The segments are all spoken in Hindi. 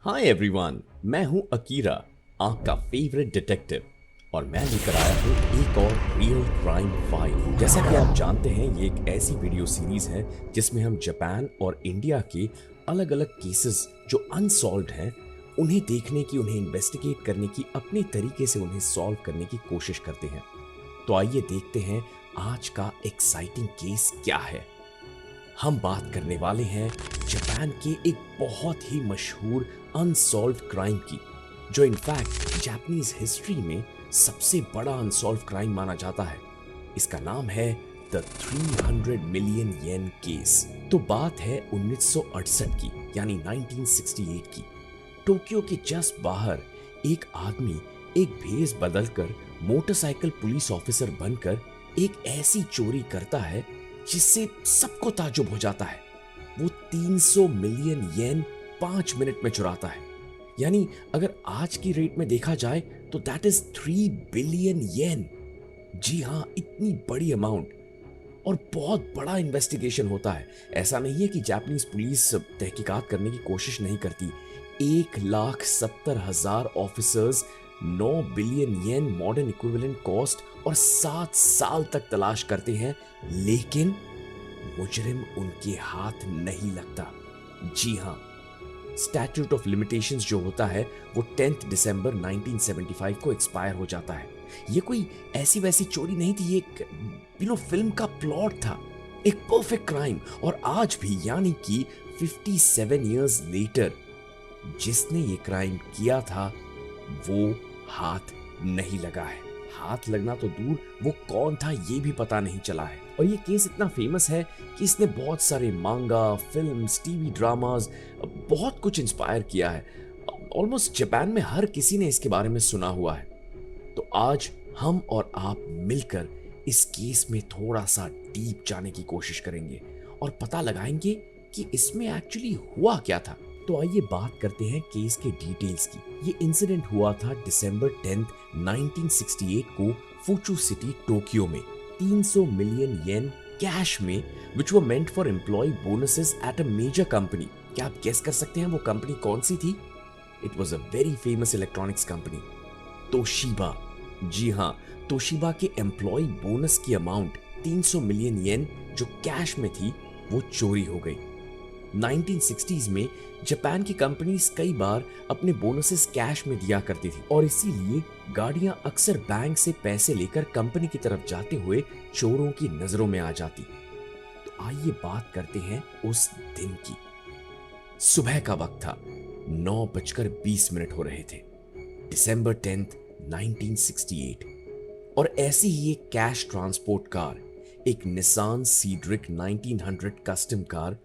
हाय एवरीवन, मैं हूं अकीरा, आपका फेवरेट डिटेक्टिव। और मैं लेकर आया हूं एक और रियल क्राइम फाइल। जैसा कि आप जानते हैं, ये एक ऐसी वीडियो सीरीज है जिसमें हम जापान और इंडिया के अलग अलग केसेस जो अनसॉल्व्ड हैं उन्हें देखने की, उन्हें इन्वेस्टिगेट करने की, अपने तरीके से उन्हें सॉल्व करने की कोशिश करते हैं। तो आइए देखते हैं आज का एक्साइटिंग केस क्या है। हम बात करने वाले हैं जापान के एक बहुत ही मशहूर अनसॉल्व्ड क्राइम की, जो इनफैक्ट जापानीज हिस्ट्री में सबसे बड़ा अनसॉल्व्ड क्राइम माना जाता है। इसका नाम है द 300 मिलियन येन केस। तो बात है 1968 की, यानी 1968 की। टोक्यो के जस्ट बाहर एक आदमी एक भेष बदलकर मोटरसाइकिल पुलिस ऑफिसर बनकर एक ऐसी चोरी करता है जिससे सबको ताज्जुब हो जाता है। वो 300 मिलियन येन 5 मिनट में चुराता है। यानी अगर आज की रेट में देखा जाए तो दैट इज 3 बिलियन येन। जी हाँ, इतनी बड़ी अमाउंट। और बहुत बड़ा इन्वेस्टिगेशन होता है। ऐसा नहीं है कि जापानीज पुलिस तहकीकात करने की कोशिश नहीं करती। 1,70,000 ऑफिसर्स, 9 बिलियन येन मॉडर्न इक्विवेलेंट कॉस्ट और 7 साल तक तलाश करते हैं, लेकिन मुजरिम उनके हाथ नहीं लगता। जी हाँ, स्टैट्यूट ऑफ लिमिटेशंस जो होता है वो 10 दिसंबर 1975 को एक्सपायर हो जाता है। ये कोई ऐसी वैसी चोरी नहीं थी, ये एक फिल्म का प्लॉट था, एक परफेक्ट क्राइम। और आज भी, यानी कि 57 इयर्स लेटर, जिसने ये क्राइम किया था वो हाथ नहीं लगा है। हाथ लगना तो दूर, वो कौन था ये भी पता नहीं चला है। और ये केस इतना फेमस है कि इसने बहुत सारे मांगा, फिल्म्स, टीवी ड्रामाज, बहुत कुछ इंस्पायर किया है। ऑलमोस्ट जापान में हर किसी ने इसके बारे में सुना हुआ है। तो आज हम और आप मिलकर इस केस में थोड़ा सा डीप जाने की कोशिश करेंगे और पता लगाएंगे कि इसमें एक्चुअली हुआ क्या था। तो आइए बात करते हैं केस के डिटेल्स की। ये इंसिडेंट हुआ था दिसंबर 10, 1968 को फुचू सिटी, टोक्यो में। 300 मिलियन येन कैश में, which were meant for employee bonuses at a major company. क्या आप गेस कर सकते हैं वो कंपनी कौन सी थी? It was a very famous electronics company, Toshiba. जी हाँ, तोशिबा के एम्प्लॉय बोनस की अमाउंट 300 मिलियन येन जो कैश में थी वो चोरी हो गई। 1960s में जापान की कंपनीज कई बार अपने बोनसेस कैश में दिया करती थी और इसीलिए गाड़ियां अक्सर बैंक से पैसे लेकर कंपनी की तरफ जाते हुए चोरों की नजरों में आ जाती। तो आइए बात करते हैं उस दिन की। सुबह का वक्त था, 9:20 हो रहे थे, दिसंबर 10, 1968। और ऐसी ही एक कैश ट्रांसपोर्ट कार, एक Nissan Cedric 1900 custom car,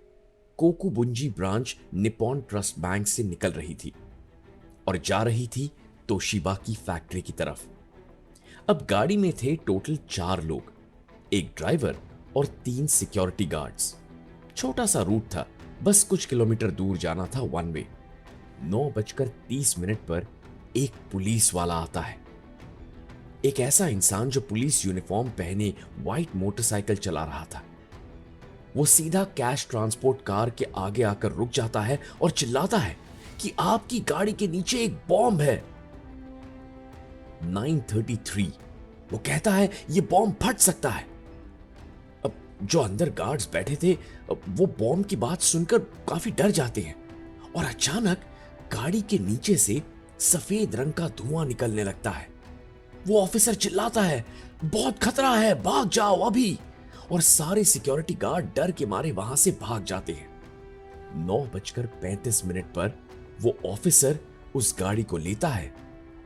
Kokubunji branch Nippon Trust bank से निकल रही थी और जा रही थी तोशिबा की फैक्ट्री की तरफ। अब गाड़ी में थे टोटल 4 लोग, एक ड्राइवर और 3 सिक्योरिटी गार्ड्स। छोटा सा रूट था, बस कुछ किलोमीटर दूर जाना था वन वे। 9:30 पर एक पुलिस वाला आता है। एक ऐसा इंसान जो पुलिस यूनिफॉर्म पहने व्हाइट मोटरसाइकिल चला रहा था। वो सीधा कैश ट्रांसपोर्ट कार के आगे आकर रुक जाता है और चिल्लाता है कि आपकी गाड़ी के नीचे एक बॉम्ब है। 9:33 वो कहता है ये बॉम्ब फट सकता है। अब जो अंदर गार्ड्स बैठे थे वो बॉम्ब की बात सुनकर काफी डर जाते हैं और अचानक गाड़ी के नीचे से सफेद रंग का धुआं निकलने लगता है। वो ऑफिसर चिल्लाता है, बहुत खतरा है, भाग जाओ अभी। और सारे सिक्योरिटी गार्ड डर के मारे वहां से भाग जाते हैं। 9:35 पर वो ऑफिसर उस गाड़ी को लेता है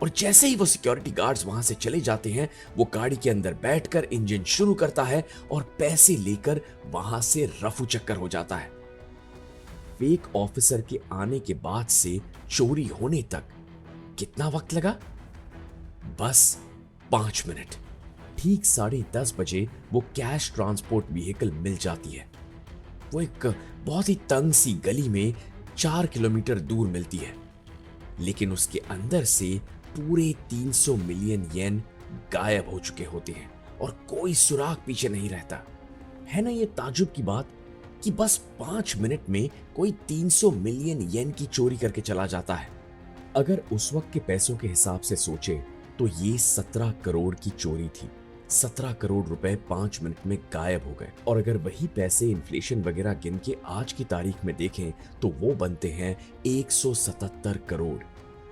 और जैसे ही वो सिक्योरिटी गार्ड्स वहां से चले जाते हैं, वो गाड़ी के अंदर बैठकर इंजन शुरू करता है और पैसे लेकर वहां से रफू चक्कर हो जाता है। फेक ऑफिसर के आने के बाद से चोरी होने तक कितना वक्त लगा? बस 5 मिनट। ठीक 10:30 बजे वो कैश ट्रांसपोर्ट व्हीकल मिल जाती है। वो एक बहुत ही तंग सी गली में 4 किलोमीटर दूर मिलती है, लेकिन उसके अंदर से पूरे 300 मिलियन येन गायब हो चुके होते हैं और कोई सुराग पीछे नहीं रहता। है ना ये ताज्जुब की बात? कि बस 5 मिनट में कोई 300 मिलियन येन की चोरी करके चला जाता है। अगर उस वक्त के पैसों के हिसाब से सोचे तो ये 17 करोड़ की चोरी थी। 17 करोड़ रुपए 5 मिनट में गायब हो गए। और अगर वही पैसे इन्फ्लेशन वगैरह गिन के आज की तारीख में देखें तो वो बनते हैं 177 करोड़,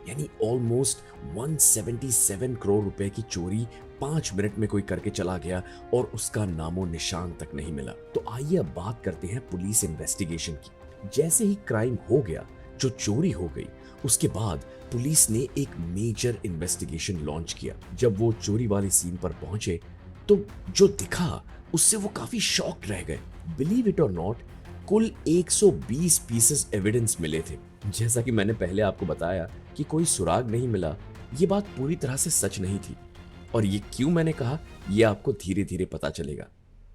यानी ऑलमोस्ट 177 करोड़ रुपए की चोरी 5 मिनट में कोई करके चला गया और उसका नामो निशान तक नहीं मिला। तो आइए अब बात करते हैं पुलिस इन्वेस्टिगेशन की। जैसे ही क्राइम हो गया, जो चोरी हो गई, उसके बाद पुलिस ने एक मेजर इन्वेस्टिगेशन लॉन्च किया। जब वो चोरी वाले सीन पर पहुंचे तो जो दिखा उससे वो काफी शॉक्ड रह गए। बिलीव इट और नॉट, कुल 120 पीसेस एविडेंस मिले थे। जैसा कि मैंने पहले आपको बताया कि कोई सुराग नहीं मिला, ये बात पूरी तरह से सच नहीं थी। और ये क्यों मैंने कहा, ये आपको धीरे धीरे पता चलेगा।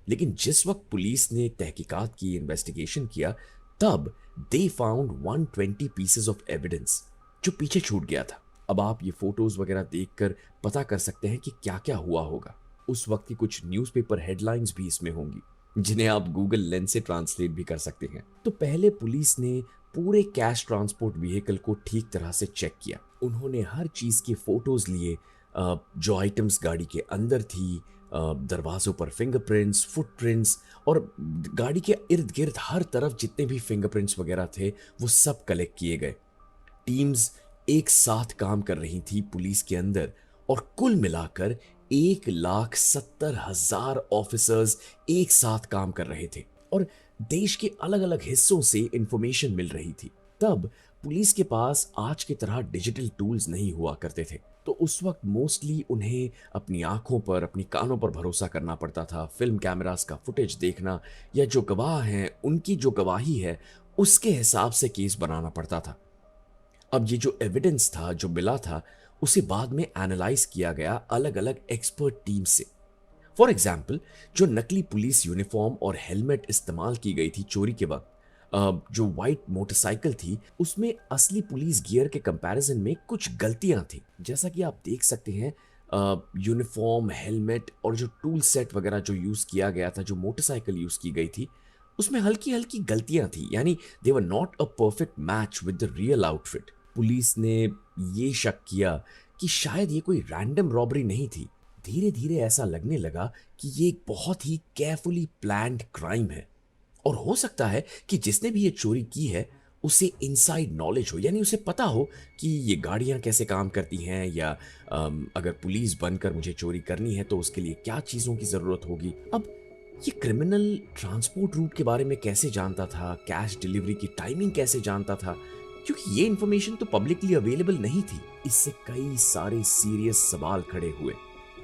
लेकिन जिस वक्त पुलिस ने तहकीकात की, इन्वेस्टिगेशन किया, तब they found 120 pieces of evidence जो पीछे छूट गया था। अब आप ये फोटोज वगैरह देखकर पता कर सकते हैं कि क्या क्या हुआ होगा। उस वक्त की कुछ न्यूज़पेपर हेडलाइंस भी इसमें होंगी, जिन्हें आप गूगल लेंस से ट्रांसलेट भी कर सकते हैं। तो पहले पुलिस ने पूरे कैश ट्रांसपोर्ट व्हीकल को ठीक तरह से चेक किया। उन्होंने हर चीज के फोटोज लिए, जो आइटम्स गाड़ी के अंदर थी, दरवाजों पर फिंगरप्रिंट्स, फुटप्रिंट्स और गाड़ी के इर्द गिर्द हर तरफ जितने भी फिंगरप्रिंट्स वगैरह थे वो सब कलेक्ट किए गए। टीम्स एक साथ काम कर रही थी पुलिस के अंदर, और कुल मिलाकर 1,70,000 ऑफिसर्स एक साथ काम कर रहे थे और देश के अलग अलग हिस्सों से इंफॉर्मेशन मिल रही थी। तब पुलिस के पास आज की तरह डिजिटल टूल्स नहीं हुआ करते थे, तो उस वक्त मोस्टली उन्हें अपनी आंखों पर, अपनी कानों पर भरोसा करना पड़ता था। फिल्म कैमरास का फुटेज देखना या जो गवाह हैं उनकी जो गवाही है उसके हिसाब से केस बनाना पड़ता था। अब ये जो एविडेंस था, जो मिला था, उसे बाद में एनालाइज किया गया अलग अलग एक्सपर्ट टीम से। फॉर एग्जाम्पल, जो नकली पुलिस यूनिफॉर्म और हेलमेट इस्तेमाल की गई थी चोरी के वक्त, जो व्हाइट मोटरसाइकिल थी, उसमें असली पुलिस गियर के कंपैरिजन में कुछ गलतियां थी। जैसा कि आप देख सकते हैं, यूनिफॉर्म, हेलमेट और जो टूल सेट वगैरह जो यूज किया गया था, जो मोटरसाइकिल यूज की गई थी, उसमें हल्की हल्की गलतियां थी, यानी they were not a perfect match with the real outfit. Police ने ये शक किया कि शायद ये कोई रैंडम रॉबरी नहीं थी। धीरे धीरे ऐसा लगने लगा कि ये एक बहुत ही केयरफुली प्लान्ड क्राइम है, और हो सकता है कि जिसने भी ये चोरी की है उसे इनसाइड नॉलेज हो, यानी उसे पता हो कि ये गाड़ियां कैसे काम करती हैं, या अगर पुलिस बनकर मुझे चोरी करनी है तो उसके लिए क्या चीज़ों की ज़रूरत होगी। अब ये क्रिमिनल ट्रांसपोर्ट रूट के बारे में कैसे जानता था, कैश डिलीवरी की टाइमिंग कैसे जानता था, क्योंकि ये इंफॉर्मेशन तो पब्लिकली अवेलेबल नहीं थी। इससे कई सारे सीरियस सवाल खड़े हुए।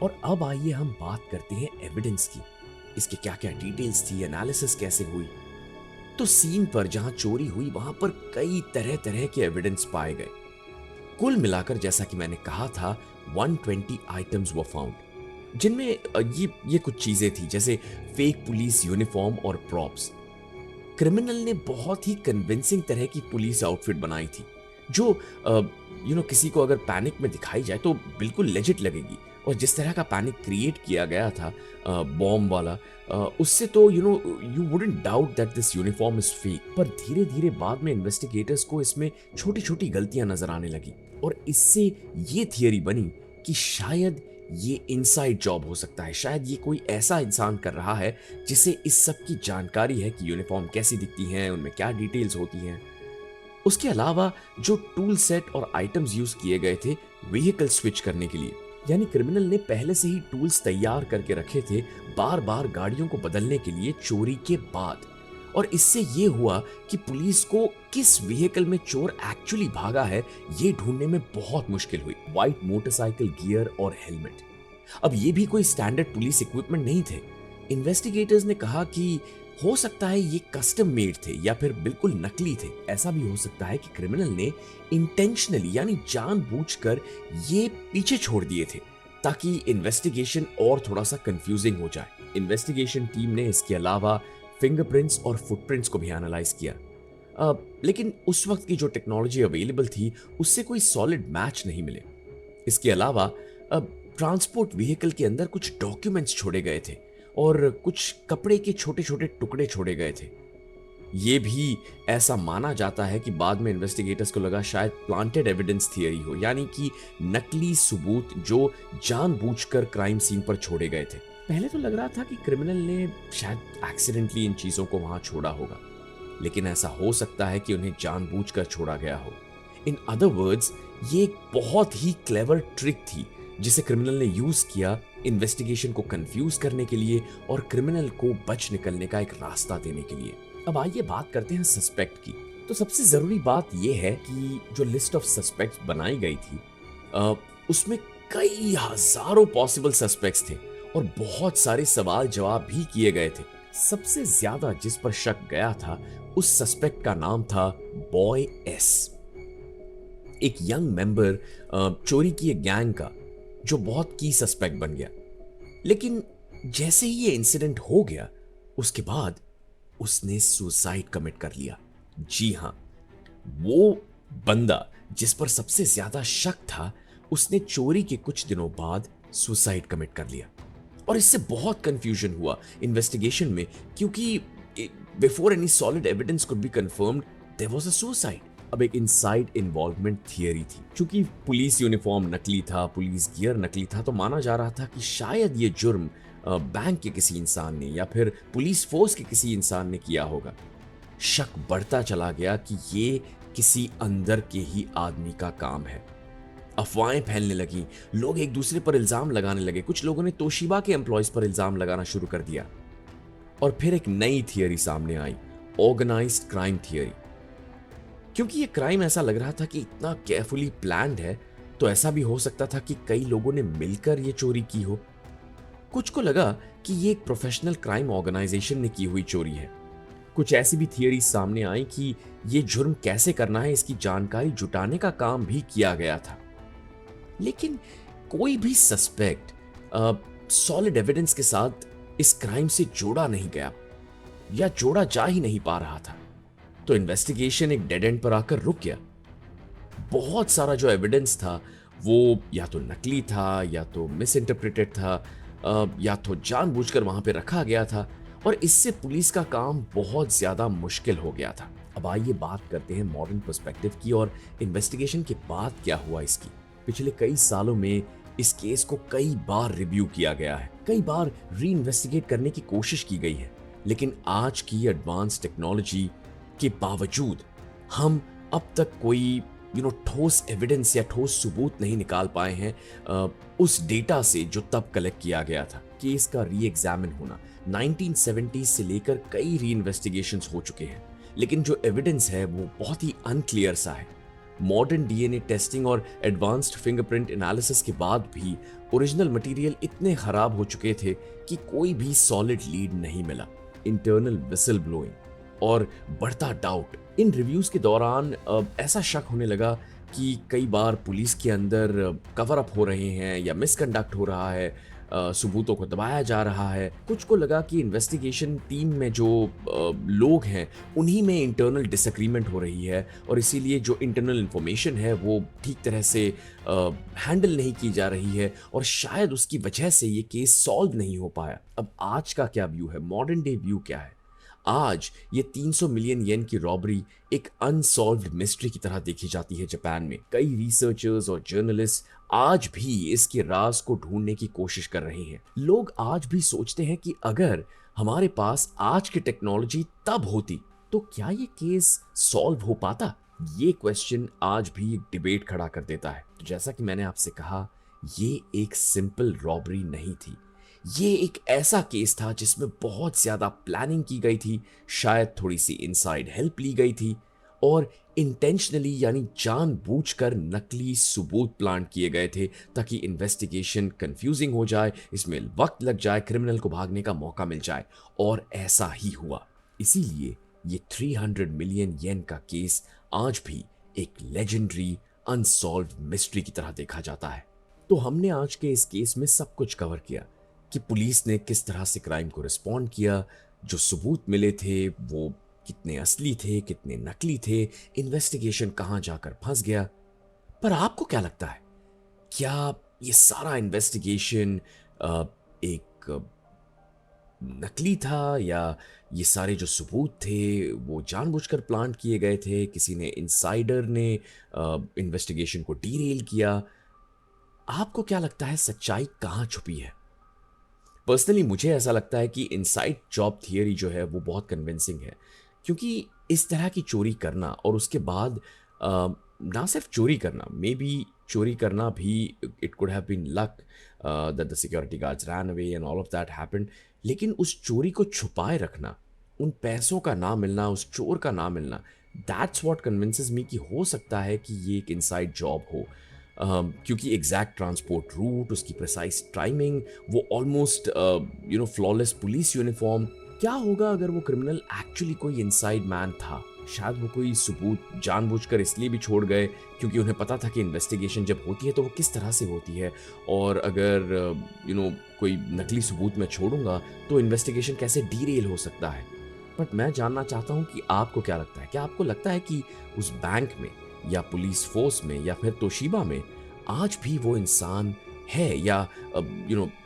और अब आइए हम बात करते हैं एविडेंस की। इसके क्या क्या डिटेल्स थी, एनालिसिस कैसे हुई। तो सीन पर जहां चोरी हुई वहां पर कई तरह तरह के एविडेंस पाए गए। कुल मिलाकर, जैसा कि मैंने कहा था, 120 आइटम्स वर फाउंड, जिनमें ये कुछ चीजें थी, जैसे फेक पुलिस यूनिफॉर्म और प्रॉप्स। क्रिमिनल ने बहुत ही कन्विंसिंग तरह की पुलिस आउटफिट बनाई थी, जो किसी को अगर पैनिक में दिखाई जाए तो बिल्कुल लेजिट लगेगी। और जिस तरह का पैनिक क्रिएट किया गया था बॉम्ब वाला, उससे तो you wouldn't doubt that this uniform is fake. पर धीरे धीरे बाद में इन्वेस्टिगेटर्स को इसमें छोटी छोटी गलतियां नजर आने लगी, और इससे ये थियरी बनी कि शायद ये इनसाइड जॉब हो सकता है। शायद ये कोई ऐसा इंसान कर रहा है जिसे इस सब की जानकारी है कि यूनिफॉर्म कैसी दिखती हैं, उनमें क्या डिटेल्स होती हैं। उसके अलावा जो टूल सेट और आइटम्स यूज किए गए थे व्हीकल स्विच करने के लिए, यानी क्रिमिनल ने पहले से ही टूल्स तैयार करके रखे थे बार बार गाड़ियों को बदलने के लिए चोरी के बाद। और इससे ये हुआ कि पुलिस को किस व्हीकल में चोर एक्चुअली भागा है ये ढूंढने में बहुत मुश्किल हुई। व्हाइट मोटरसाइकिल गियर और हेलमेट, अब ये भी कोई स्टैंडर्ड पुलिस इक्विपमेंट नहीं थे। इन्वेस्टिगेटर्स ने कहा कि हो सकता है ये कस्टम मेड थे या फिर बिल्कुल नकली थे। ऐसा भी हो सकता है कि क्रिमिनल ने इंटेंशनली, यानी जानबूझकर ये पीछे छोड़ दिए थे ताकि इन्वेस्टिगेशन और थोड़ा सा कंफ्यूजिंग हो जाए। इन्वेस्टिगेशन टीम ने इसके अलावा फिंगरप्रिंट्स और फुटप्रिंट्स को भी एनालाइज किया, लेकिन उस वक्त की जो टेक्नोलॉजी अवेलेबल थी उससे कोई सॉलिड मैच नहीं मिले। इसके अलावा ट्रांसपोर्ट व्हीकल के अंदर कुछ डॉक्यूमेंट्स छोड़े गए थे और कुछ कपड़े के छोटे छोटे टुकड़े छोड़े गए थे। ये भी ऐसा माना जाता है कि बाद में इन्वेस्टिगेटर्स को लगा शायद प्लांटेड एविडेंस थियरी हो, यानी कि नकली सबूत जो जानबूझकर क्राइम सीन पर छोड़े गए थे। पहले तो लग रहा था कि क्रिमिनल ने शायद एक्सीडेंटली इन चीजों को वहां छोड़ा होगा, लेकिन ऐसा हो सकता है कि उन्हें जानबूझकर छोड़ा गया हो। इन अदर वर्ड्स, ये एक बहुत ही क्लेवर ट्रिक थी जिसे क्रिमिनल ने यूज किया इन्वेस्टिगेशन को कंफ्यूज करने के लिए और क्रिमिनल को बच निकलने का एक रास्ता देने के लिए। अब आइए बात करते हैं सस्पेक्ट की। तो सबसे जरूरी बात यह है कि जो लिस्ट ऑफ सस्पेक्ट्स बनाई गई थी उसमें कई हजारों पॉसिबल सस्पेक्ट्स थे और बहुत सारे सवाल जवाब भी किए गए थे। सबसे ज्यादा जिस पर शक गया था उस सस्पेक्ट का नाम था बॉय एस, एक यंग मेंबर चोरी की एक गैंग का, जो बहुत की सस्पेक्ट बन गया। लेकिन जैसे ही ये इंसिडेंट हो गया उसके बाद उसने सुसाइड कमिट कर लिया। जी हां, वो बंदा जिस पर सबसे ज्यादा शक था उसने चोरी के कुछ दिनों बाद सुसाइड कमिट कर लिया। और इससे बहुत कंफ्यूजन हुआ इन्वेस्टिगेशन में, क्योंकि before any solid evidence could be confirmed there was a suicide. अब एक इनसाइड इन्वॉल्वमेंट थियरी थी। चूंकि पुलिस यूनिफॉर्म नकली था, पुलिस गियर नकली था, तो माना जा रहा था कि शायद ये जुर्म बैंक के किसी इंसान ने या फिर पुलिस फोर्स के किसी इंसान ने किया होगा। शक बढ़ता चला गया कि ये किसी अंदर के ही आदमी का काम है। अफवाहें फैलने लगी, लोग एक दूसरे पर इल्जाम लगाने लगे। कुछ लोगों ने तोशिबा के एम्प्लॉयज पर इल्जाम लगाना शुरू कर दिया। और फिर एक नई थियरी सामने आई, ऑर्गेनाइज्ड क्राइम थियरी। क्योंकि ये क्राइम ऐसा लग रहा था कि इतना केयरफुली प्लान्ड है, तो ऐसा भी हो सकता था कि कई लोगों ने मिलकर ये चोरी की हो। कुछ को लगा कि ये एक प्रोफेशनल क्राइम ऑर्गेनाइजेशन ने की हुई चोरी है। कुछ ऐसी भी थियरी सामने आई कि ये जुर्म कैसे करना है इसकी जानकारी जुटाने का काम भी किया गया था। लेकिन कोई भी सस्पेक्ट सॉलिड एविडेंस के साथ इस क्राइम से जोड़ा नहीं गया या जोड़ा जा ही नहीं पा रहा था। तो इन्वेस्टिगेशन एक डेड एंड पर आकर रुक गया। बहुत सारा जो एविडेंस था वो या तो नकली था, या तो मिस इंटरप्रिटेड था, या तो जानबूझकर वहां पे रखा गया था, और इससे पुलिस का काम बहुत ज्यादा मुश्किल हो गया था। अब आइए बात करते हैं मॉडर्न पर्सपेक्टिव की और इन्वेस्टिगेशन के बाद क्या हुआ इसकी। पिछले कई सालों में इस केस को कई बार रिव्यू किया गया है, कई बार री इन्वेस्टिगेट करने की कोशिश की गई है, लेकिन आज की एडवांस टेक्नोलॉजी के बावजूद हम अब तक कोई ठोस एविडेंस या ठोस सबूत नहीं निकाल पाए हैं उस डेटा से जो तब कलेक्ट किया गया था। केस का री एग्जामिन होना 1970 से लेकर कई री इन्वेस्टिगेशंस हो चुके हैं, लेकिन जो एविडेंस है वो बहुत ही अनक्लियर सा है। मॉडर्न डीएनए टेस्टिंग और एडवांस्ड फिंगरप्रिंट एनालिसिस के बाद भी ओरिजिनल मटेरियल इतने खराब हो चुके थे कि कोई भी सॉलिड लीड नहीं मिला। इंटरनल विसल ब्लोइंग और बढ़ता डाउट, इन रिव्यूज के दौरान ऐसा शक होने लगा कि कई बार पुलिस के अंदर कवर अप हो रहे हैं या मिसकंडक्ट हो रहा है, सबूतों को दबाया जा रहा है। कुछ को लगा कि इन्वेस्टिगेशन टीम में जो लोग हैं उन्हीं में इंटरनल डिसएग्रीमेंट हो रही है और इसीलिए जो इंटरनल इंफॉर्मेशन है वो ठीक तरह से हैंडल नहीं की जा रही है और शायद उसकी वजह से ये केस सॉल्व नहीं हो पाया। अब आज का क्या व्यू है, मॉडर्न डे व्यू क्या है? आज ये 300 मिलियन येन की रॉबरी एक अनसॉल्व्ड मिस्ट्री की तरह देखी जाती है जापान में। कई रिसर्चर्स और जर्नलिस्ट आज भी इसके राज को ढूंढने की कोशिश कर रहे हैं। लोग आज भी सोचते हैं कि अगर हमारे पास आज की टेक्नोलॉजी तब होती तो क्या ये केस सॉल्व हो पाता? ये क्वेश्चन आज भी एक डिबेट खड़ा कर देता है। तो जैसा कि मैंने आपसे कहा, ये एक सिंपल रॉबरी नहीं थी। ये एक ऐसा केस था जिसमें बहुत ज्यादा प्लानिंग की गई थी, शायद थोड़ी सी इनसाइड हेल्प ली गई थी और इंटेंशनली यानी जानबूझकर नकली सबूत प्लांट किए गए थे ताकि इन्वेस्टिगेशन कंफ्यूजिंग हो जाए, इसमें वक्त लग जाए, क्रिमिनल को भागने का मौका मिल जाए। और ऐसा ही हुआ। इसीलिए ये 300 मिलियन येन का केस आज भी एक लेजेंडरी अनसॉल्व्ड मिस्ट्री की तरह देखा जाता है। तो हमने आज के इस केस में सब कुछ कवर किया कि पुलिस ने किस तरह से क्राइम को रिस्पॉन्ड किया, जो सबूत मिले थे वो कितने असली थे, कितने नकली थे, इन्वेस्टिगेशन कहां जाकर फंस गया। पर आपको क्या लगता है, क्या ये सारा इन्वेस्टिगेशन एक नकली था, या ये सारे जो सबूत थे वो जानबूझकर प्लांट किए गए थे, किसी ने इनसाइडर ने इन्वेस्टिगेशन को डीरेल किया? आपको क्या लगता है सच्चाई कहाँ छुपी है? पर्सनली मुझे ऐसा लगता है कि इनसाइड जॉब थियरी जो है वो बहुत कन्विंसिंग है, क्योंकि इस तरह की चोरी करना और उसके बाद ना सिर्फ चोरी करना, मे बी चोरी करना भी, it could have been luck that the security guards ran away and all of that happened, लेकिन उस चोरी को छुपाए रखना, उन पैसों का ना मिलना, उस चोर का ना मिलना, दैट्स व्हाट कन्विंसेस मी कि हो सकता है कि ये एक इनसाइड जॉब हो। क्योंकि एग्जैक्ट ट्रांसपोर्ट रूट, उसकी प्रिसाइज टाइमिंग, वो ऑलमोस्ट फ्लॉलेस पुलिस यूनिफॉर्म। क्या होगा अगर वो क्रिमिनल एक्चुअली कोई इनसाइड मैन था? शायद वो कोई सबूत जानबूझकर इसलिए भी छोड़ गए क्योंकि उन्हें पता था कि इन्वेस्टिगेशन जब होती है तो वो किस तरह से होती है, और अगर कोई नकली सबूत मैं छोड़ूंगा तो इन्वेस्टिगेशन कैसे डीरेल हो सकता है। बट मैं जानना चाहता हूँ कि आपको क्या लगता है? क्या आपको लगता है कि उस बैंक में या पुलिस फोर्स में या फिर तोशिबा में आज भी वो इंसान है, या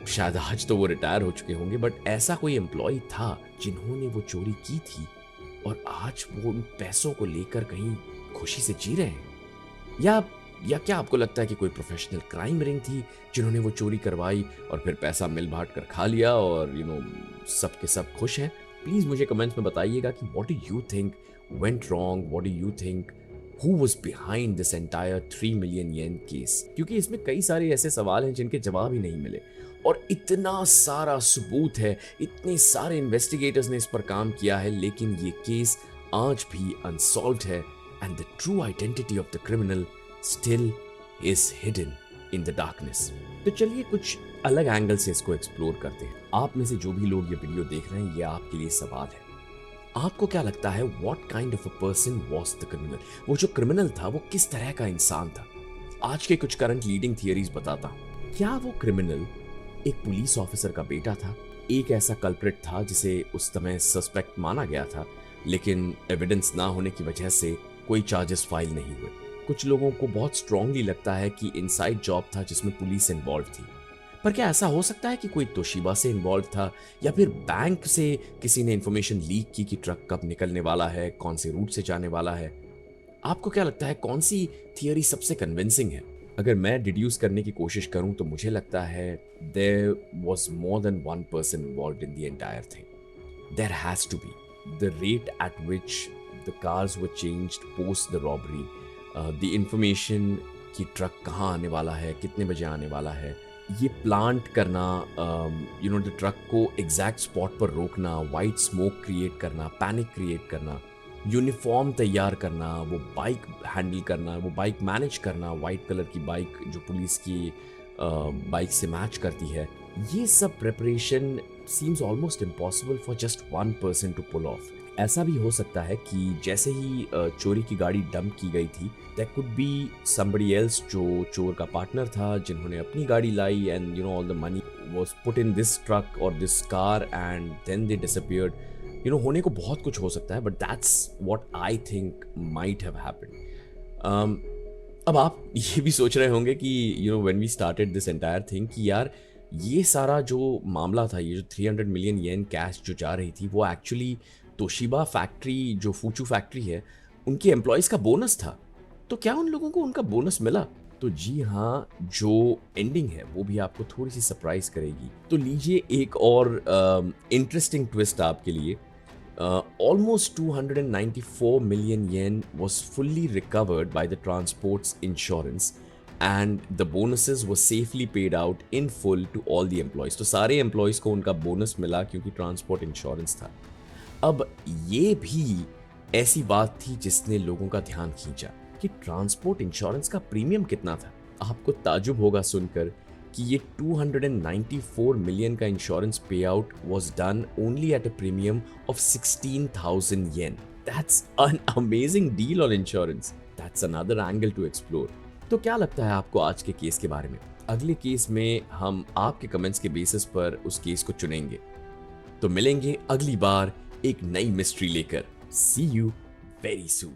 शायद आज तो वो रिटायर हो चुके होंगे, बट ऐसा कोई एम्प्लॉय था जिन्होंने वो चोरी की थी और आज वो उन पैसों को लेकर कहीं खुशी से जी रहे हैं? या क्या आपको लगता है कि कोई प्रोफेशनल क्राइम रिंग थी जिन्होंने वो चोरी करवाई और फिर पैसा मिल बांट कर खा लिया और सब के सब खुश हैं? प्लीज मुझे कमेंट्स में बताइएगा कि what do you think went wrong, what do you think who was behind this entire 3 million yen case, क्योंकि इसमें कई सारे ऐसे सवाल हैं जिनके जवाब ही नहीं मिले और इतना सारा सबूत है, इतने सारे इन्वेस्टिगेटर्स ने इस पर काम किया है, लेकिन ये केस आज भी अनसॉल्व्ड है and the true identity of the criminal still is hidden in the darkness. तो चलिए कुछ अलग एंगल से इसको एक्सप्लोर करते हैं। आप में से जो भी लोग ये वीडियो देख रहे हैं, ये आपके लिए सवाल है। आपको क्या लगता है what kind of a person was the criminal? वो जो क्रिमिनल था वो किस तरह का इंसान था? आज के कुछ करंट लीडिंग थियरीज बताता हूं। क्या वो क्रिमिनल एक पुलिस ऑफिसर का बेटा था, एक ऐसा कल्प्रिट था जिसे उस समय सस्पेक्ट माना गया था, लेकिन एविडेंस ना होने की वजह से कोई चार्जेस फाइल नहीं हुए? कुछ लोगों को बहुत स्ट्रांगली लगता है कि इनसाइड जॉब था जिसमें पुलिस इन्वॉल्व थी। पर क्या ऐसा हो सकता है कि कोई तोशिबा से इन्वॉल्व था, या फिर बैंक से किसी ने इंफॉर्मेशन लीक की कि ट्रक कब निकलने वाला है, कौन से रूट से जाने वाला है? आपको क्या लगता है कौन सी थियरी सबसे कन्विंसिंग है? अगर मैं डिड्यूस करने की कोशिश करूं तो मुझे लगता है there was more than one person involved in the entire thing. There has to be. The rate at which the cars were changed post the robbery, the information कि ट्रक कहाँ आने वाला है, कितने बजे आने वाला है, ये प्लांट करना, द ट्रक को एग्जैक्ट स्पॉट पर रोकना, वाइट स्मोक क्रिएट करना, पैनिक क्रिएट करना, यूनिफॉर्म तैयार करना, वो बाइक हैंडल करना, वो बाइक मैनेज करना, वाइट कलर की बाइक जो पुलिस की बाइक से मैच करती है, ये सब preparation seems almost impossible for just one person to pull off. ऐसा भी हो सकता है कि जैसे ही चोरी की गाड़ी डंप की गई थी, there could be somebody else जो चोर का पार्टनर था, जिन्होंने अपनी गाड़ी लाई and all the money was put in this truck और this car and then they disappeared. होने को बहुत कुछ हो सकता है, but that's what I think might have happened. अब आप ये भी सोच रहे होंगे कि when we started this entire thing कि यार ये सारा जो मामला था, ये जो 300 मिलियन येन कैश जो जा रही थी, वो एक्चुअली तोशिबा फैक्ट्री, जो फूचू फैक्ट्री है, उनके एम्प्लॉयज का बोनस था। तो क्या उन लोगों को उनका बोनस मिला? तो जी हाँ, जो एंडिंग है वो भी आपको थोड़ी सी सरप्राइज करेगी। तो लीजिए एक और इंटरेस्टिंग ट्विस्ट आपके लिए। Almost 294 million yen was fully recovered by the transport's insurance and the bonuses were safely paid out in full to all the employees. तो सारे एम्प्लॉयज को उनका बोनस मिला क्योंकि ट्रांसपोर्ट इंश्योरेंस था। अब ये भी ऐसी बात थी जिसने लोगों का ध्यान खींचा कि ट्रांसपोर्ट इंश्योरेंस का प्रीमियम कितना था। आपको ताजुब होगा सुनकर कि ये 294 मिलियन का insurance pay out was done only at a premium of 16,000 yen. That's an amazing deal on insurance. That's another angle to explore. तो क्या लगता है आपको आज के केस के बारे में? अगले केस में हम आपके कमेंट्स के बेसिस पर उस केस को चुनेंगे। तो मिलेंगे अगली बार एक नई मिस्ट्री लेकर। सी यू वेरी सून।